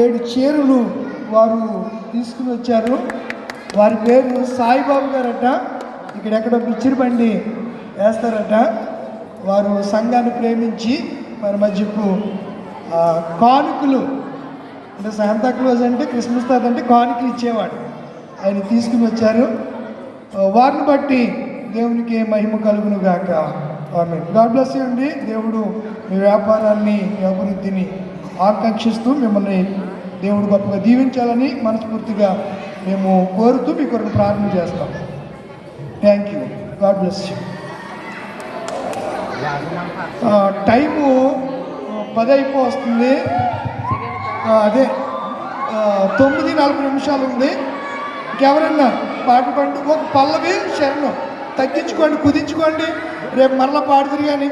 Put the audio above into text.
7 చీరలు వారు తీసుకుని వచ్చారు. వారి పేరు సాయిబాబు గారట. ఇక్కడెక్కడో పిచ్చిరి బండి వేస్తారట. వారు సంఘాన్ని ప్రేమించి మన మధ్యకు కానుకలు అంటే శాంతాక్లోజ్ అంటే క్రిస్మస్ తాత అంటే కానుకలు ఇచ్చేవాడు. ఆయన తీసుకుని వచ్చారు. వారిని బట్టి దేవునికి మహిమ కలుగును గాక. ఆమేన్. గాడ్ బ్లెస్ యూ అండి. దేవుడు మీ వ్యాపారాన్ని, మీ అభివృద్ధిని ఆకాంక్షిస్తూ మిమ్మల్ని దేవుడు గొప్పగా దీవించాలని మనస్ఫూర్తిగా మేము కోరుతూ మీ కొరకు ప్రార్థన చేస్తాం. Thank you. God bless you. Time 10 అయిపోతుంది. అదే 9:40 ఉంది. ఇంకెవరన్నా పాట పాడు. ఒక పల్లవి శరణం తగ్గించుకోండి, కుదించుకోండి. రేపు మరలా పాడుతురు కానీ